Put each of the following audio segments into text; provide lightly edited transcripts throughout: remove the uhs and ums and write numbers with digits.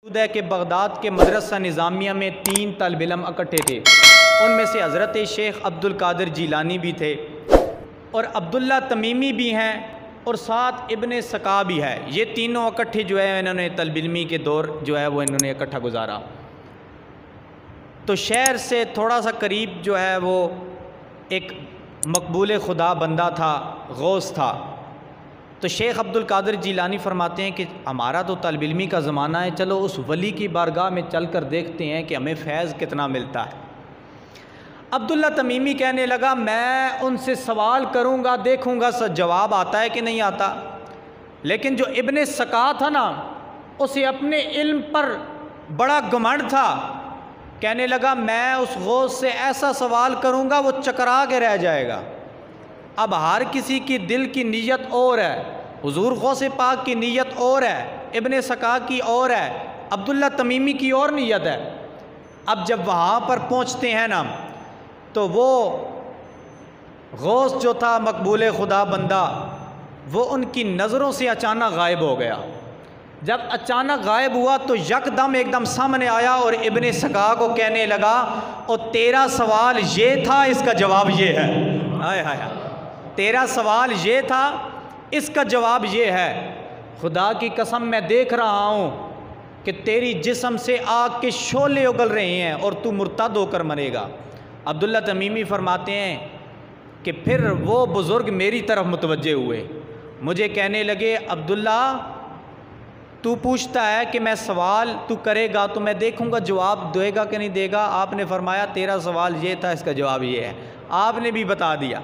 है कि बगदाद के मदरसा निज़ामिया में 3 तल्ब इल्म इकट्ठे थे। उनमें से हज़रत शेख अब्दुल कादिर जीलानी भी थे और अब्दुल्ला तमीमी भी हैं और साथ इब्ने सका भी है। ये तीनों इकट्ठे जो है इन्होंने तल्ब इल्मी के दौर जो है वो इन्होंने इकट्ठा गुजारा। तो शहर से थोड़ा सा करीब जो है वो एक मकबूल खुदा बंदा था, गौस था। तो शेख अब्दुल कादिर जीलानी फरमाते हैं कि हमारा तो तल्ब इल्मी का ज़माना है, चलो उस वली की बारगाह में चल कर देखते हैं कि हमें फैज़ कितना मिलता है। अब्दुल्ला तमीमी कहने लगा मैं उनसे सवाल करूँगा, देखूँगा जवाब आता है कि नहीं आता। लेकिन जो इब्ने सका था ना, उसे अपने इल्म पर बड़ा घमंड था। कहने लगा मैं उस गौस से ऐसा सवाल करूँगा वो चकरा के रह जाएगा। अब हर किसी की दिल की नीयत और है, हुजूर गौस पाक की नीयत और है, इब्ने सका की और है, अब्दुल्ला तमीमी की और नीयत है। अब जब वहाँ पर पहुँचते हैं ना, तो वो गौस जो था मकबूल खुदा बंदा, वो उनकी नज़रों से अचानक गायब हो गया। जब अचानक गायब हुआ तो यकदम एकदम सामने आया और इब्ने सका को कहने लगा और तेरा सवाल ये था, इसका जवाब ये है। हाय हाय, तेरा सवाल ये था, इसका जवाब ये है। खुदा की कसम मैं देख रहा हूँ कि तेरी जिस्म से आग के शोले उगल रहे हैं और तू मुर्तद होकर मरेगा। अब्दुल्ला तमीमी फरमाते हैं कि फिर वो बुज़ुर्ग मेरी तरफ मुतवज्जे हुए, मुझे कहने लगे अब्दुल्ला तू पूछता है कि मैं सवाल तू करेगा तो मैं देखूँगा जवाब देगा कि नहीं देगा। आपने फरमाया तेरा सवाल ये था, इसका जवाब ये है। आपने भी बता दिया।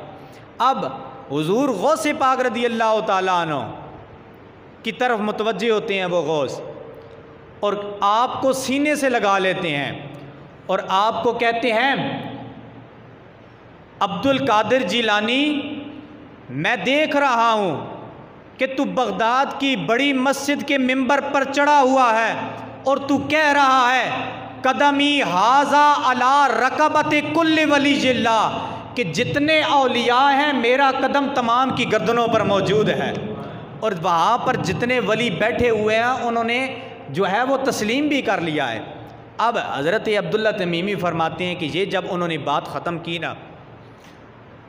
अब हुजूर गौस पाक रदी अल्लाह ताला अन्हु की तरफ मुतवज्जे होते हैं वो गौस, और आपको सीने से लगा लेते हैं और आपको कहते हैं अब्दुल कादिर जीलानी, मैं देख रहा हूँ कि तू बगदाद की बड़ी मस्जिद के मिंबर पर चढ़ा हुआ है और तू कह रहा है कदमी हाजा अला रकबत कुल्ल वली जिल्ला, कि जितने औलिया हैं मेरा कदम तमाम की गर्दनों पर मौजूद है। और वहाँ पर जितने वली बैठे हुए हैं उन्होंने जो है वो तस्लीम भी कर लिया है। अब हज़रत अब्दुल्ला तमीमी फरमाते हैं कि ये जब उन्होंने बात ख़त्म की ना,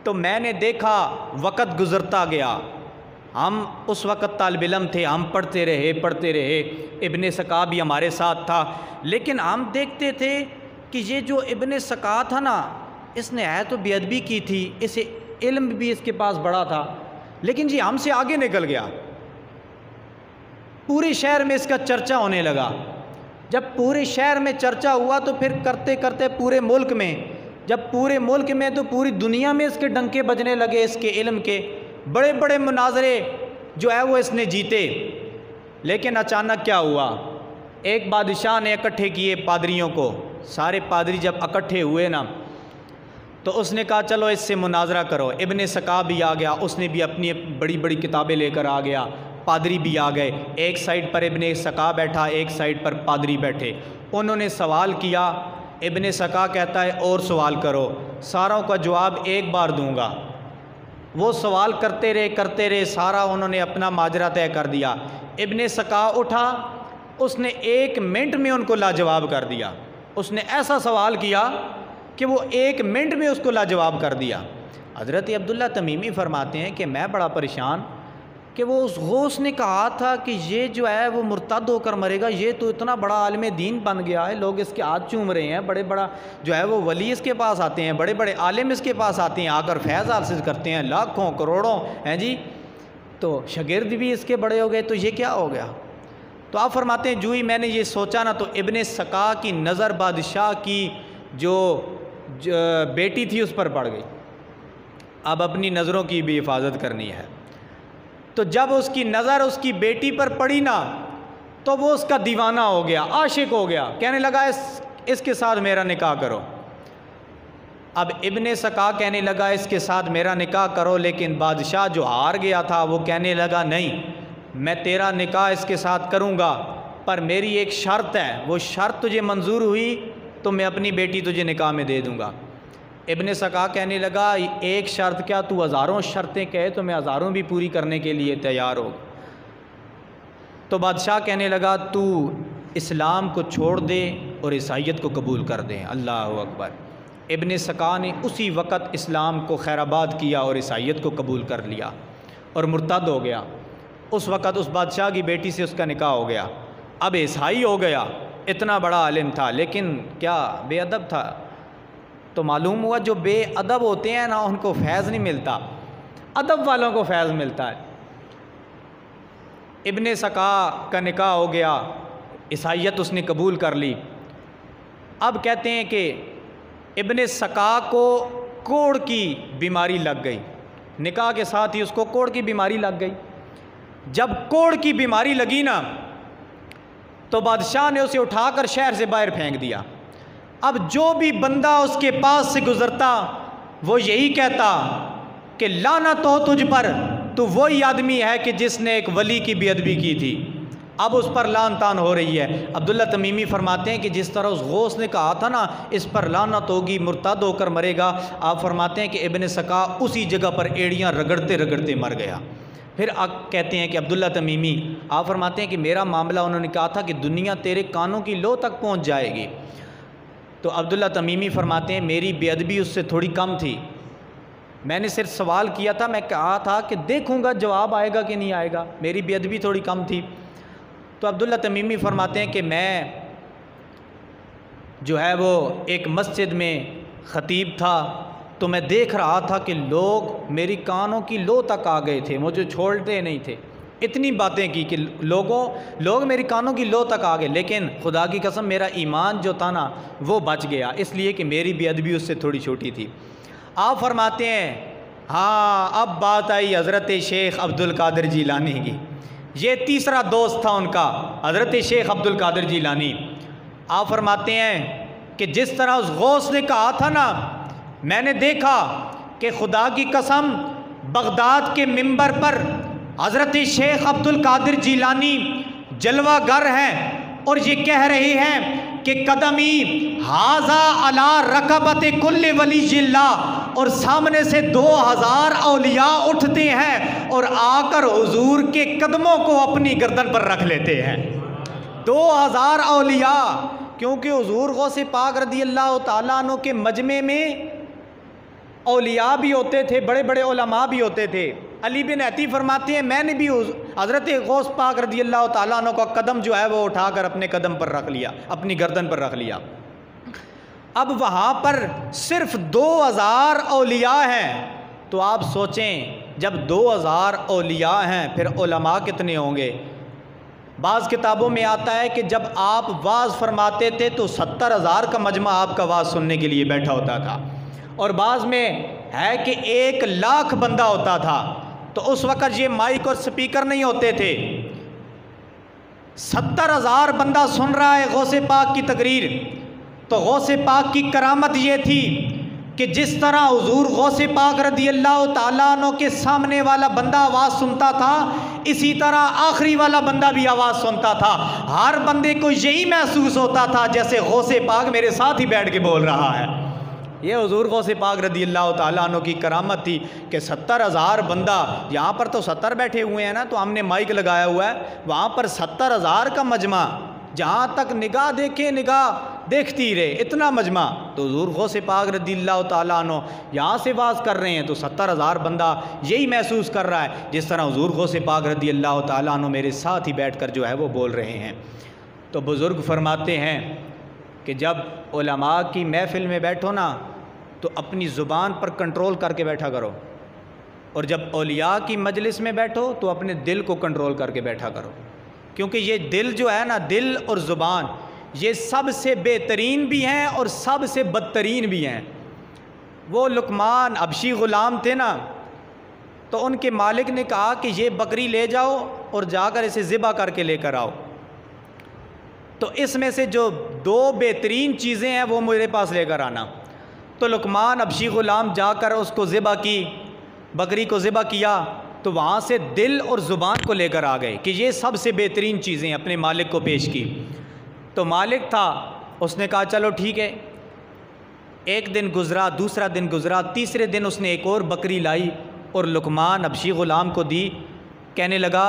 तो मैंने देखा वक़्त गुज़रता गया। हम उस वक़्त तालिब इल्म थे, हम पढ़ते रहे, इब्ने सका भी हमारे साथ था। लेकिन हम देखते थे कि ये जो इब्ने सका था ना, इसने है तो बेअदबी की थी, इसे इल्म भी इसके पास बड़ा था, लेकिन जी हमसे आगे निकल गया। पूरे शहर में इसका चर्चा होने लगा। जब पूरे शहर में चर्चा हुआ तो फिर करते करते पूरे मुल्क में, जब पूरे मुल्क में तो पूरी दुनिया में इसके डंके बजने लगे। इसके इल्म के बड़े बड़े मुनाजरे जो है वो इसने जीते। लेकिन अचानक क्या हुआ, एक बादशाह ने इकट्ठे किए पादरियों को। सारे पादरी जब इकट्ठे हुए ना, तो उसने कहा चलो इससे मुनाजरा करो। इब्ने सका भी आ गया, उसने भी अपनी बड़ी बड़ी किताबें लेकर आ गया। पादरी भी आ गए, एक साइड पर इब्ने सका बैठा, एक साइड पर पादरी बैठे। उन्होंने सवाल किया, इब्ने सका कहता है और सवाल करो, सारों का जवाब एक बार दूंगा। वो सवाल करते रहे, सारा उन्होंने अपना माजरा तय कर दिया। इब्ने सका उठा, उसने 1 मिनट में उनको लाजवाब कर दिया। उसने ऐसा सवाल किया कि वो 1 मिनट में उसको लाजवाब कर दिया। हज़रत अब्दुल्ला तमीमी फरमाते हैं कि मैं बड़ा परेशान कि वो उस गौस ने कहा था कि ये जो है वो मुर्तद होकर मरेगा, ये तो इतना बड़ा आलिम दीन बन गया है, लोग इसके हाथ चूम रहे हैं, बड़े बड़ा जो है वो वली इसके पास आते हैं, बड़े बड़े आलिम इसके पास आते हैं, आकर फैज़ हासिल करते हैं, लाखों करोड़ों हैं जी, तो शागिर्द भी इसके बड़े हो गए, तो ये क्या हो गया। तो आप फरमाते हैं जो ही मैंने ये सोचा ना, तो इब्ने सका की नज़र बादशाह की जो बेटी थी उस पर पड़ गई। अब अपनी नज़रों की भी हिफाजत करनी है। तो जब उसकी नज़र उसकी बेटी पर पड़ी ना, तो वो उसका दीवाना हो गया, आशिक हो गया, कहने लगा इसके साथ मेरा निकाह करो। अब इब्ने सका कहने लगा इसके साथ मेरा निकाह करो, लेकिन बादशाह जो हार गया था वो कहने लगा नहीं, मैं तेरा निकाह इसके साथ करूँगा, पर मेरी एक शर्त है, वो शर्त तुझे मंजूर हुई तो मैं अपनी बेटी तुझे निकाह में दे दूँगा। इब्ने सका कहने लगा एक शर्त क्या, तू हज़ारों शर्तें कहे तो मैं हज़ारों भी पूरी करने के लिए तैयार हो। तो बादशाह कहने लगा तू इस्लाम को छोड़ दे और ईसाइयत को कबूल कर दें। अल्लाह अकबर। इब्न सका ने उसी वक़्त इस्लाम को खैराबाद किया और ईसाइयत को कबूल कर लिया और मुर्तद हो गया। उस वक़्त उस बादशाह की बेटी से उसका निकाह हो गया। अब ईसाई हो गया, इतना बड़ा आलिम था लेकिन क्या बेअदब था। तो मालूम हुआ जो बेअदब होते हैं ना उनको फैज़ नहीं मिलता, अदब वालों को फैज़ मिलता है। इब्न सका का निकाह हो गया, ईसाइयत उसने कबूल कर ली। अब कहते हैं कि इब्न सका को कोढ़ की बीमारी लग गई, निकाह के साथ ही उसको कोढ़ की बीमारी लग गई। जब कोढ़ की बीमारी लगी ना तो बादशाह ने उसे उठाकर शहर से बाहर फेंक दिया। अब जो भी बंदा उसके पास से गुज़रता वो यही कहता कि लानत हो तुझ पर, तो वही आदमी है कि जिसने एक वली की बेअदबी की थी। अब उस पर लान तान हो रही है। अब्दुल्ला तमीमी फरमाते हैं कि जिस तरह उस गौस ने कहा था ना इस पर लानत होगी, मुर्तद होकर मरेगा, आप फरमाते हैं कि इब्न सका उसी जगह पर एड़ियाँ रगड़ते रगड़ते मर गया। फिर आप कहते हैं कि अब्दुल्ला तमीमी आप फरमाते हैं कि मेरा मामला उन्होंने कहा था कि दुनिया तेरे कानों की लो तक पहुँच जाएगी। तो अब्दुल्ला तमीमी फरमाते हैं मेरी बेअदबी उससे थोड़ी कम थी, मैंने सिर्फ सवाल किया था, मैं कहा था कि देखूँगा जवाब आएगा कि नहीं आएगा, मेरी बेअदबी थोड़ी कम थी। तो अब्दुल्ला तमीमी फरमाते हैं कि मैं जो है वो एक मस्जिद में ख़तीब था तो मैं देख रहा था कि लोग मेरी कानों की लो तक आ गए थे, मुझे छोड़ते नहीं थे। इतनी बातें की कि लोग मेरी कानों की लो तक आ गए, लेकिन खुदा की कसम मेरा ईमान जो था ना वो बच गया, इसलिए कि मेरी बेअदबी उससे थोड़ी छोटी थी। आप फरमाते हैं हाँ अब बात आई हज़रत शेख अब्दुल कादिर जीलानी की। ये तीसरा दोस्त था उनका, हज़रत शेख अब्दुल कादिर जीलानी। आप फरमाते हैं कि जिस तरह उस गौस ने कहा था ना, मैंने देखा कि खुदा की कसम बगदाद के मिंबर पर हज़रत शेख अब्दुल कादिर जीलानी जलवागर हैं और ये कह रहे हैं कि कदमी हाजा अला रकबत कुल्ल वली जिल्ला, और सामने से 2000 औलिया उठते हैं और आकर हुजूर के कदमों को अपनी गर्दन पर रख लेते हैं। 2000 औलिया, क्योंकि हुजूर गौसे पाक रदी अल्लाह ताला अन्हु के मजमे में औलिया भी होते थे, बड़े बड़े उलमा भी होते थे। अली बिन अती फरमाते हैं मैंने भी हज़रत गौस पाक रदी अल्लाह ताला अन्हु का कदम जो है वो उठाकर अपने कदम पर रख लिया, अपनी गर्दन पर रख लिया। अब वहाँ पर सिर्फ 2000 औलिया हैं, तो आप सोचें जब 2000 औलिया हैं फिर उलमा कितने होंगे। बाज़ किताबों में आता है कि जब आप वाज़ फरमाते थे तो 70,000 का मजमा आपका वाज़ सुनने के लिए बैठा होता था, और बाज़ में है कि 1 लाख बंदा होता था। तो उस वक़्त ये माइक और स्पीकर नहीं होते थे, 70,000 बंदा सुन रहा है गौसे पाक की तकरीर। तो गौसे पाक की करामत ये थी कि जिस तरह हुजूर गौसे पाक रदी अल्लाह ताला अन्हु के सामने वाला बंदा आवाज़ सुनता था, इसी तरह आखिरी वाला बंदा भी आवाज़ सुनता था। हर बंदे को यही महसूस होता था जैसे गौसे पाक मेरे साथ ही बैठ के बोल रहा है। ये हुजूर गौसे पाक रदी अल्लाह ताला अन्हु की करामत थी कि 70,000 बंदा, यहाँ पर तो 70 बैठे हुए हैं ना, तो हमने माइक लगाया हुआ है, वहाँ पर 70,000 का मजमा, जहाँ तक निगाह देखे निगाह देखती रहे, इतना मजमा। तो हुजूर गौसे पाक रदी अल्लाह ताला अन्हु यहाँ से वाज़ कर रहे हैं तो 70,000 बंदा यही महसूस कर रहा है जिस तरह हुजूर गौसे पाक रदी अल्लाह ताला अन्हु मेरे साथ ही बैठकर जो है वो बोल रहे हैं। तो बुज़ुर्ग फरमाते हैं कि जब उलमा की महफ़िल में बैठो ना तो अपनी ज़ुबान पर कंट्रोल करके बैठा करो, और जब औलिया की मजलिस में बैठो तो अपने दिल को कंट्रोल करके बैठा करो, क्योंकि ये दिल जो है ना, दिल और ज़ुबान ये सबसे बेहतरीन भी हैं और सबसे बदतरीन भी हैं। वो लुकमान हबशी ग़ुलाम थे ना, तो उनके मालिक ने कहा कि ये बकरी ले जाओ और जाकर इसे ज़िबा करके लेकर आओ। तो इसमें से जो 2 बेहतरीन चीज़ें हैं वो मेरे पास लेकर आना। तो लुकमान हबशी ग़ुलाम जाकर उसको ज़िबा की, बकरी को ज़िबा किया, तो वहाँ से दिल और ज़ुबान को लेकर आ गए कि ये सबसे बेहतरीन चीज़ें अपने मालिक को पेश की। तो मालिक था, उसने कहा चलो ठीक है। एक दिन गुज़रा, दूसरा दिन गुज़रा, तीसरे दिन उसने एक और बकरी लाई और लुकमान हबशी ग़ुलाम को दी। कहने लगा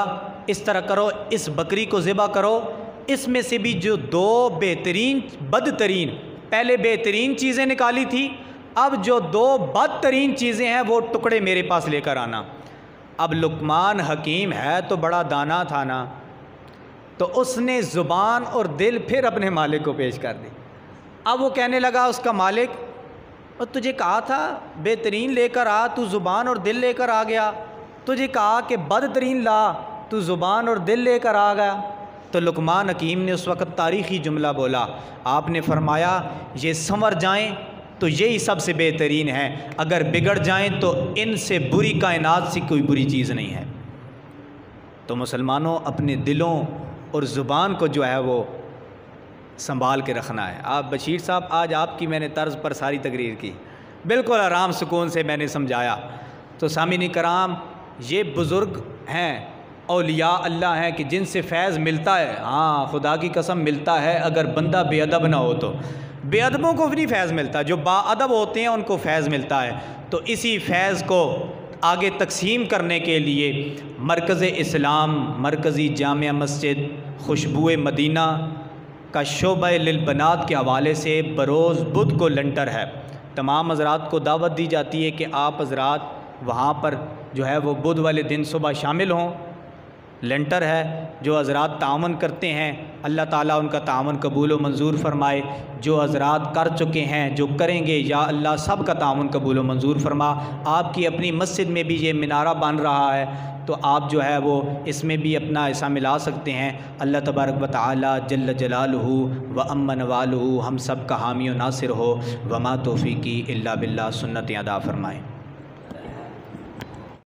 इस तरह करो, इस बकरी को ज़िबा करो, इसमें से भी जो दो बेहतरीन बदतरीन, पहले बेहतरीन चीज़ें निकाली थी, अब जो दो बदतरीन चीज़ें हैं वो टुकड़े मेरे पास लेकर आना। अब लुकमान हकीम है तो बड़ा दाना था ना, तो उसने ज़ुबान और दिल फिर अपने मालिक को पेश कर दी। अब वो कहने लगा उसका मालिक, और तुझे कहा था बेहतरीन लेकर आ, तू ज़ुबान और दिल लेकर आ गया, तुझे कहा कि बदतरीन ला, तू ज़ुबान और दिल लेकर आ गया। तो लुकमान हकीम ने उस वक़्त तारीख़ी जुमला बोला, आपने फरमाया ये संवर जाएं तो यही सबसे बेहतरीन है, अगर बिगड़ जाएं तो इनसे बुरी कायनात से कोई बुरी चीज़ नहीं है। तो मुसलमानों, अपने दिलों और ज़ुबान को जो है वो संभाल के रखना है। आप बशीर साहब, आज आपकी मैंने तर्ज़ पर सारी तकरीर की, बिल्कुल आराम सुकून से मैंने समझाया। तो सामीन कराम, ये बुज़ुर्ग हैं, औलिया अल्लाह हैं कि जिनसे फैज़ मिलता है। हाँ, खुदा की कसम मिलता है, अगर बंदा बेअदब ना हो तो। बेअदबों को भी नहीं फैज़ मिलता, जो बाअदब होते हैं उनको फैज़ मिलता है। तो इसी फैज़ को आगे तकसीम करने के लिए मरकज़ इस्लाम, मरकज़ी जामिया मस्जिद खुशबू मदीना का शोबा लिल बनात के हवाले से बरोज़ बुध को लंटर है। तमाम हज़रात को दावत दी जाती है कि आप हज़रात वहाँ पर जो है वो बुध वाले दिन सुबह शामिल हों। लेंटर है, जो हज़रात तावन करते हैं अल्लाह ताला उनका तावन कबूल व मंजूर फ़रमाए। जो हज़रात कर चुके हैं, जो करेंगे, या अल्लाह सब का तावन कबूल व मंजूर फ़रमा। आपकी अपनी मस्जिद में भी ये मीनारा बन रहा है, तो आप जो है वो इसमें भी अपना हिस्सा मिला सकते हैं। अल्लाह तबारक व तआला जल्ल जलालुहु व अम्मन वालुहु हम सब का हामी व नासिर हो। वमा तौफ़ीक़ी इल्ला बिल्लाह, सुन्नत अदा फ़रमाएँ।